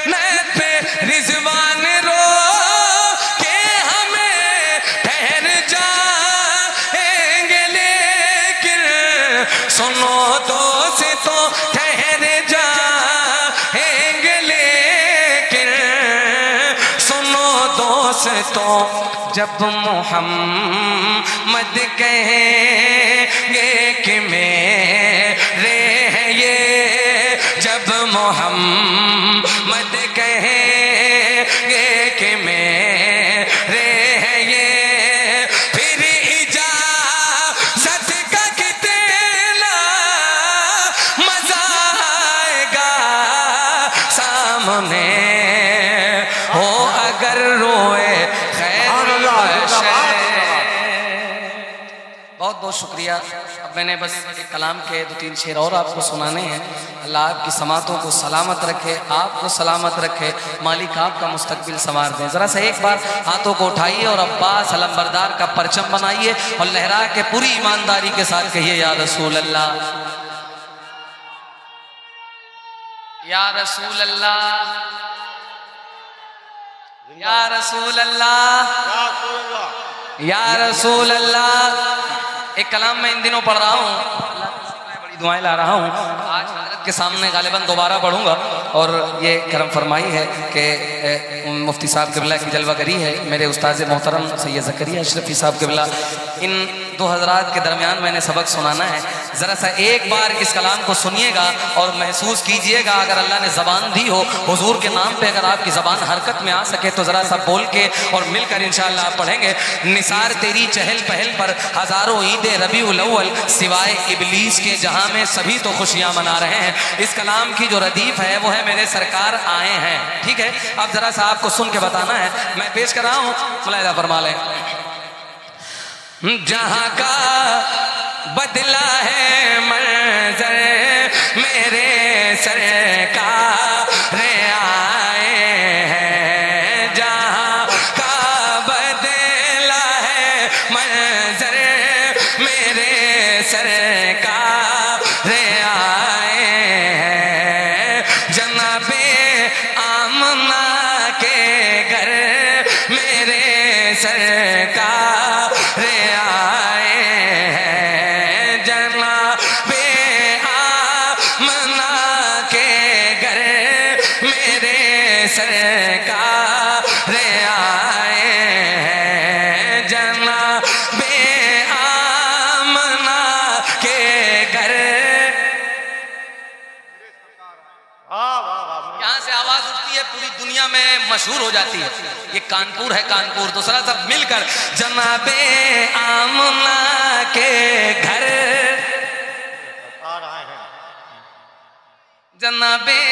नैन पे रिजवान रो के हमें ठहर जाएंगे, लेकिन सुनो दोस्तों ठहर जाएंगे, लेकिन सुनो दोस्तों जब मोहम्मद कहेंगे कि मेरे हैं ये, जब मोहम्मद कहेंगे कि मेरे हैं ये, फिर इजाज़त का कितना मजा आएगा सामने हो अगर रोए खैर। बहुत बहुत शुक्रिया। अब मैंने बस एक कलाम के 2-3 शेर और आपको सुनाने हैं। अल्लाह आपकी समातों को सलामत रखे, आपको सलामत रखे, मालिक आपका मुस्तकबिल संवार दें। जरा सा एक बार हाथों को उठाइए और अब्बास अलमबरदार का परचम बनाइए और लहरा के पूरी ईमानदारी के साथ कहिए या रसूल अल्लाह, या रसूल अल्लाह, या रसूल अल्लाह, या रसूल अल्लाह। एक कलाम मैं इन दिनों पढ़ रहा हूँ, बड़ी दुआएं ला रहा हूँ, आज हज़रत के सामने गालिबन दोबारा पढ़ूंगा। और ये करम फरमाई है कि मुफ्ती साहब क़िबला की जलवागरी है, मेरे उस्ताद मोहतरम सैयद ज़करिया अशरफी साहब क़िबला। इन दो हज़रात के दरमियान मैंने सबक सुनाना है। ज़रा सा एक बार इस कलाम को सुनिएगा और महसूस कीजिएगा, अगर अल्लाह ने ज़बान दी हो हुजूर के नाम पे, अगर आपकी ज़बान हरकत में आ सके तो ज़रा सा बोल के और मिलकर इंशाअल्लाह आप पढ़ेंगे। निसार तेरी चहल पहल पर हज़ारों ईदे रबीउल अव्वल, सिवाय इबलीस के जहां में सभी तो खुशियां मना रहे हैं। इस कलाम की जो रदीफ है वो है मेरे सरकार आए हैं, ठीक है। अब ज़रा सा आपको सुन के बताना है, मैं पेश कर रहा हूँ, मुलाहिज़ा फरमा लें। जहां का बदला है मंजर मेरे सरकार आए हैं, जहां का बदला है मंजर मेरे सरकार आए हैं, जनाबे आमना के घर मेरे सरकार आए हैं, जनाबे आमना के घर मेरे सरकार आए हैं, जनाबे आमना के घर। यहाँ से आवाज उठती है, पूरी दुनिया में मशहूर हो जाती है। ये कानपुर है, कानपुर। दूसरा सब मिलकर जनाबे आमना के घर, जनाबे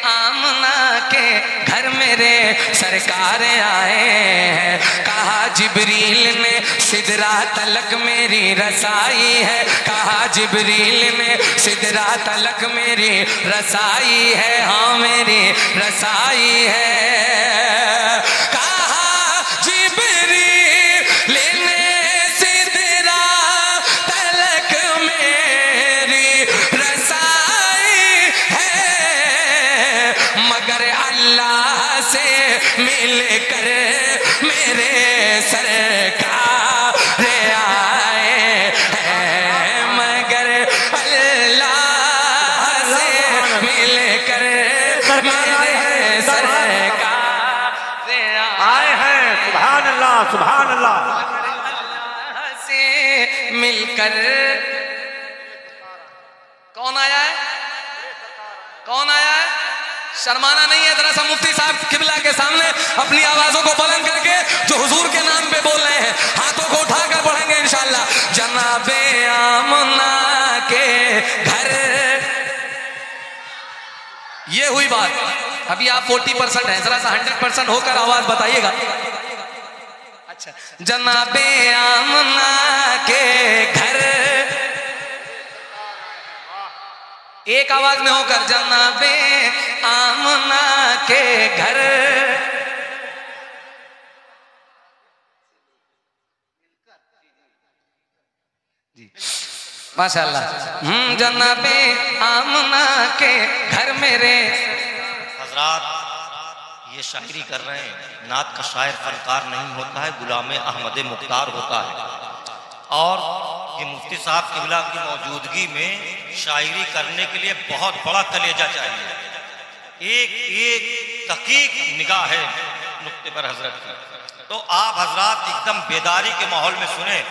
आमना के घर मेरे सरकार आए हैं। कहा जिब्रील ने सिदरा तलक मेरी रसाई है, कहा जिब्रील ने सिदरा तलक मेरी रसाई है, हाँ मेरी रसाई है। कहा जिब्रील ने सिदरा तलक मेरी रसाई है, मगर अल्लाह से मिलकर मेरे सरकार आए हैं, मगर अल्लाह से मिलकर मेरे सरकार आए हैं। सुभान अल्लाह, सुभान अल्लाह। से मिलकर कौन आया है, कौन आया है? शर्माना नहीं है। जरा सा मुफ्ती साहब क़िबला के सामने अपनी आवाजों को बुलंद करके जो हुजूर के नाम पे बोल रहे हैं, हाथों को उठाकर पढ़ेंगे इंशाअल्लाह। जनाबे आमना के घर, ये हुई बात। अभी आप 40% हैं, जरा सा 100% होकर आवाज बताइएगा। अच्छा, जनाबे आमना के घर, एक आवाज में होकर जनाबे आमना के घर, जी माशाअल्लाह। जनाबे आमना के घर मेरे हजरात ये शायरी कर रहे हैं। नात का शायर फनकार नहीं होता है, गुलाम अहमद मुख्तार होता है। और ये मुफ्ती साहब किबला की मौजूदगी में शायरी करने के लिए बहुत बड़ा कलेजा चाहिए, एक एक दकीक निगाह है नुक्ते पर हजरत की। तो आप हजरात एकदम बेदारी के माहौल में सुने।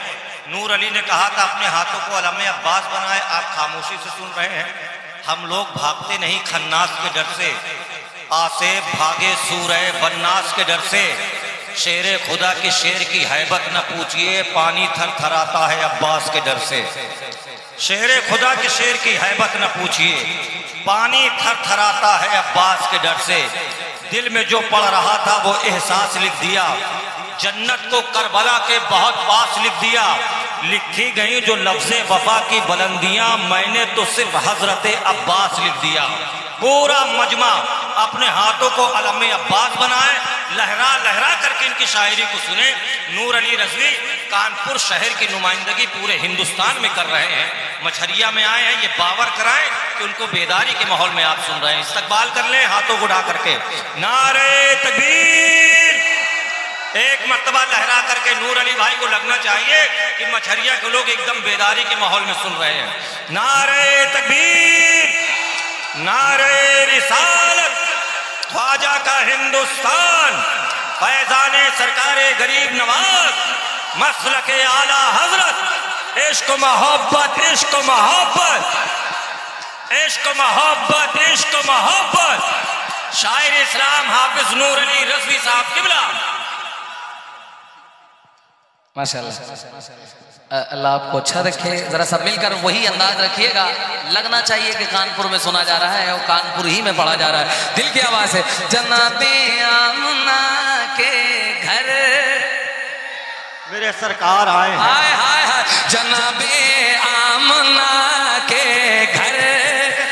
नूर अली ने कहा था अपने हाथों को अलम अब्बास बनाए, आप खामोशी से सुन रहे हैं। हम लोग भागते नहीं खन्नास के डर से, आसे भागे सूरह बन्नास के डर से। शेरे खुदा के शेर की हैबत न पूछिए, पानी थर थराता है अब्बास के डर से। शेरे खुदा के शेर की हैबत न पूछिए, पानी थर थराता है अब्बास के डर से। दिल में जो पड़ रहा था वो एहसास लिख दिया, जन्नत को करबला के बहुत पास लिख दिया। लिखी गई जो लफ्ज़े वफा की बुलंदियां, मैंने तो सिर्फ हजरत अब्बास लिख दिया। पूरा मजमा अपने हाथों को अलम अब्बास बनाए, लहरा लहरा करके इनकी शायरी को सुने। नूर अली रज़वी कानपुर शहर की नुमाइंदगी पूरे हिंदुस्तान में कर रहे हैं, मछरिया में आए हैं। ये बावर कराएं कि उनको बेदारी के माहौल में आप सुन रहे हैं। इस्तकबाल कर लें हाथों को उठा करके, नारे तकबीर। एक मर्तबा लहरा करके नूर अली भाई को लगना चाहिए कि मछरिया के लोग एकदम बेदारी के माहौल में सुन रहे हैं। नारे तकबीर, नारे रिसालत, ख्वाजा का हिंदुस्तान, फैजाने सरकारे गरीब नवाज, मसलके आला हजरत, इश्क मोहब्बत, इश्क मोहब्बत, इश्क मोहब्बत, इश्क मोहब्बत। शायर इस्लाम हाफिज नूर अली रज़वी साहब किबला। माशाल्लाह, अल्लाह आपको अच्छा रखे। जरा सब मिलकर वही अंदाज रखिएगा, लगना चाहिए कि कानपुर में सुना जा रहा है और कानपुर ही में पढ़ा जा रहा है। दिल की आवाज है। जनाबे आमना के घर मेरे सरकार आए हैं। हाय हाय हाय, जनाबे आमना के घर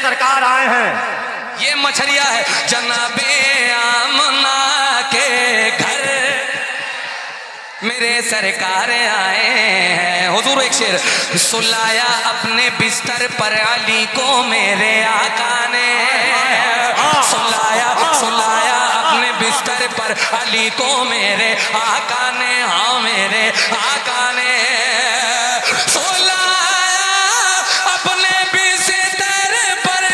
सरकार आए हैं। ये मछरिया है। जनाबे आमना के घर मेरे सरकार आए हैं। हुजूर एक शेर सुलाया अपने बिस्तर पर अली को मेरे आका ने, सुलाया सुलाया अपने बिस्तर पर अली को मेरे आका ने, हाँ मेरे आका ने। सुलाया अपने बिस्तर पर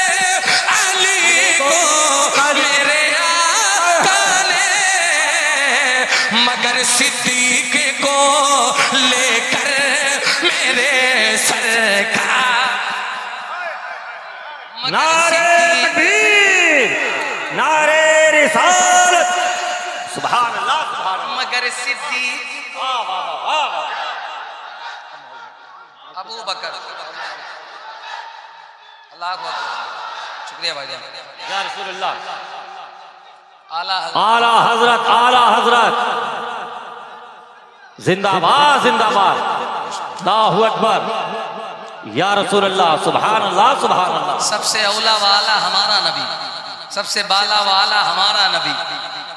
अली को मेरे आका ने, मगर सिद्दीक को लेकर मेरे सरकार। नारे तकबीर, नारे रिसालत, सुभान अल्लाह, सुभान अल्लाह। मगर सिद्दीक अबू बकर, अल्लाह अकबर। शुक्रिया भाई जान। या रसूल अल्लाह, आला आला हजरत, आला हजरत, जिंदाबाद जिंदाबाद, अल्लाहु अकबर, या रसूल अल्लाह, सुभान अल्लाह, सुभान अल्लाह। सबसे औला वाला हमारा नबी, सबसे बाला वाला हमारा नबी,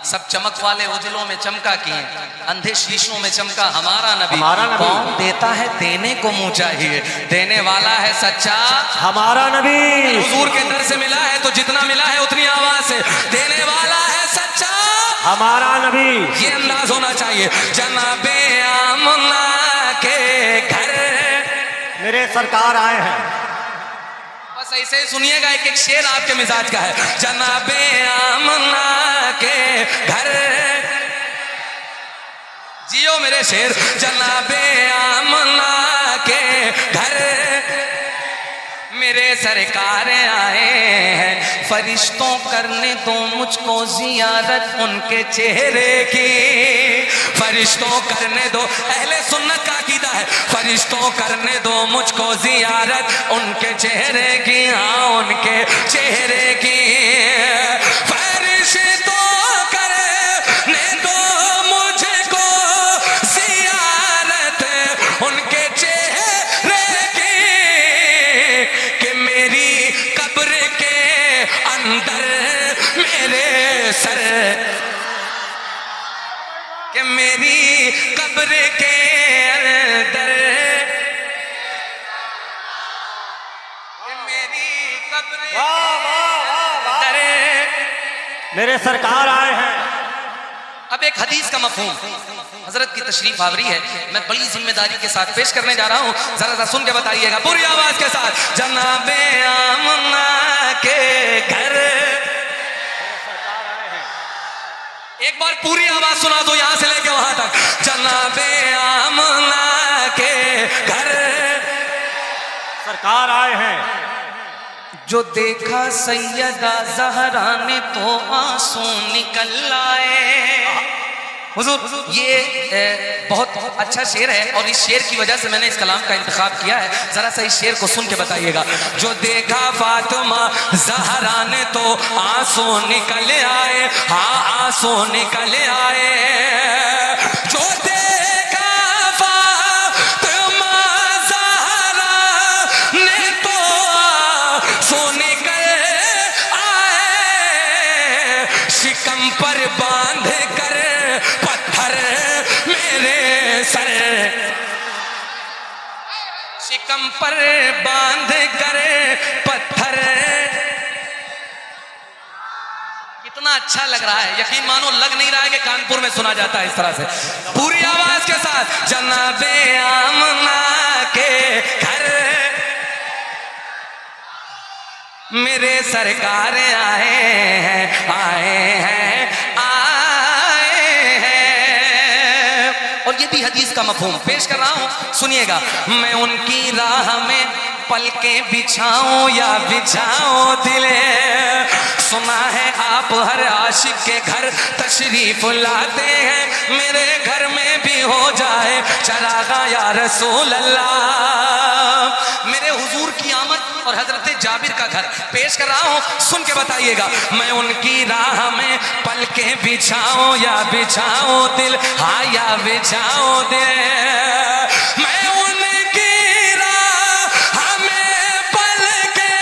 सब चमक वाले उजलों में चमका किए, अंधे शीशों में चमका हमारा नबी। हमारा नबी। कौन देता है देने को मुँह चाहिए, देने वाला है सच्चा हमारा नबी। हुजूर के दर से मिला है तो जितना मिला है उतनी आवाज से, देने वाला है सच्चा हमारा नबी। ये अंदाज होना चाहिए। जनाबे आमना के घर मेरे सरकार आए हैं। बस ऐसे ही सुनिएगा, एक एक शेर आपके मिजाज का है। जनाबे आमना के घर, जियो मेरे शेर। जनाबे आमना के घर मेरे सरकार आए हैं। फरिश्तों करने दो मुझको जियारत उनके चेहरे की, फरिश्तों करने दो, अहले सुन्नत का अकीदा है। फरिश्तों करने दो मुझको जियारत उनके चेहरे की, हाँ उनके चेहरे की। फरिश्तों करने दो मुझको जियारत उनके चेहरे की, कि मेरी कब्र के अंदर मेरे सर, कि मेरी कब्र के अंदर, कि मेरी कब्र के अंदर मेरे सरकार आए हैं। अब एक हदीस का मफहूम हजरत की तशरीफ आवरी है, मैं बड़ी जिम्मेदारी के साथ पेश करने जा रहा हूँ, जरा सा सुन के बताइएगा पूरी आवाज के साथ। जनाबे आमना के घर, एक बार पूरी आवाज सुना दो यहां से लेके वहां तक। जनाबे आमना के घर सरकार आए हैं। जो देखा सैयदा ज़हरा ने तो आंसू निकल आए। हुजूर ये बहुत अच्छा शेर है और इस शेर की वजह से मैंने इस कलाम का इंतखाब किया है, जरा सा इस शेर को सुन के बताइएगा। जो देखा फातिमा ज़हरा ने तो आंसू निकल आए, हाँ आंसू निकल आए। जो देखा फातिमा ज़हरा ने तो आंसू निकल आए। शिकम पर बांध कर पत्थर मेरे सर, शिकम पर बांध कर पत्थर। कितना अच्छा लग रहा है, यकीन मानो लग नहीं रहा है कि कानपुर में सुना जाता है इस तरह से पूरी आवाज के साथ। जनाबे आमना के घर मेरे सरकार आए हैं, आए हैं, आए हैं। और ये भी हदीस का मफहूम पेश कर रहा हूं, सुनिएगा। मैं उनकी राह में पलके बिछाऊं या बिछाऊं दिले, सुना है आप हर आशिक के घर तशरीफ लाते हैं, मेरे घर में भी हो जाए चरागा या रसूल अल्लाह। मेरे हुजूर की आमद और हजरत जाबिर का घर पेश कर रहा हूं, सुन के बताइएगा। मैं उनकी राह में पलके बिछाऊं या बिछाऊं दिल, हाँ या बिछाऊं दिल। मैं उनकी राह में पलके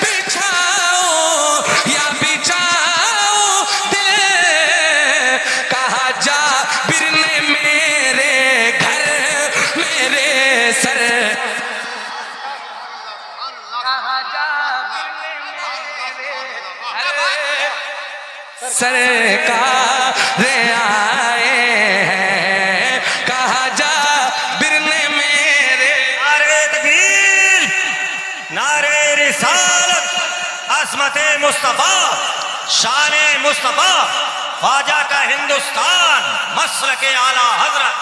बिछाऊं या बिछाऊं दिल। कहा जाबिर ने मेरे घर मेरे सर, सरकार आए हैं। कहा जाबिर ने मेरे, नारे तकबीर, नारे रिसालत, अज़मते मुस्तफा, शान मुस्तफा, ख्वाजा का हिंदुस्तान, मसलके आला हजरत।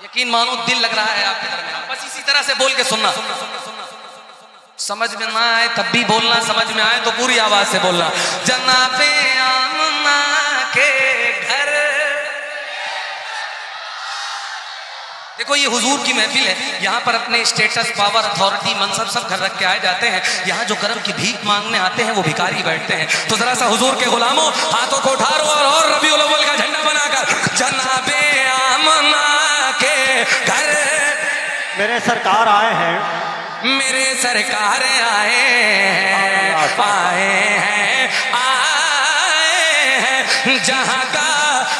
यकीन मानो दिल लग रहा है आपके दरमियान, बस इसी तरह से बोल के सुनना। समझ में ना आए तब भी बोलना, समझ में आए तो पूरी आवाज से बोलना। जनाबे आमना के घर। देखो ये हुजूर की महफिल है, यहाँ पर अपने स्टेटस, पावर, अथॉरिटी, मनसब सब घर रख के आए जाते हैं। यहाँ जो कर्म की भीख मांगने आते हैं वो भिखारी बैठते हैं। तो जरा सा हुजूर के गुलामों हाथों को उठारो और रबीउल अव्वल का झंडा बनाकर जनाबे आमना के घर मेरे सरकार आए हैं, मेरे सरकार आए हैं, आए हैं, आए हैं। जहां का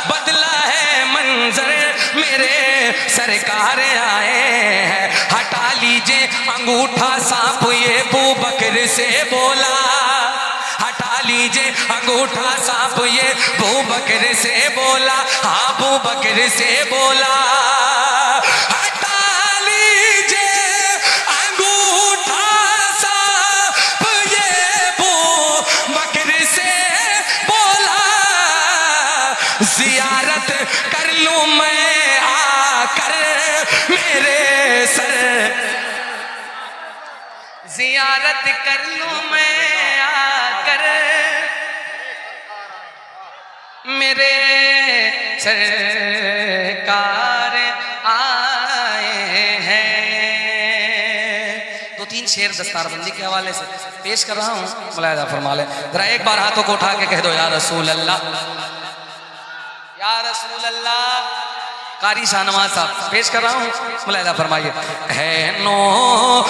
बदला है मंजर मेरे सरकार आए हैं। हटा लीजिए अंगूठा सांप ये अबू बकर से बोला, हटा लीजिए अंगूठा सांप ये अबू बकर से बोला, हाँ अबू बकर से बोला। जियारत कर लूं मैं आकर मेरे सर, जियारत कर लूं मैं आकर मेरे सरकार आए हैं। दो तीन शेर दस्तारबंदी के हवाले से पेश कर रहा हूँ, मुलाहिजा फरमा ले। जरा एक बार हाथों को उठा के कह दो या रसूल अल्लाह, या रसूल अल्लाह। कारी शाहनवाज साहब पेश कर रहा हूँ, मुलाहिजा फरमाइए। है नो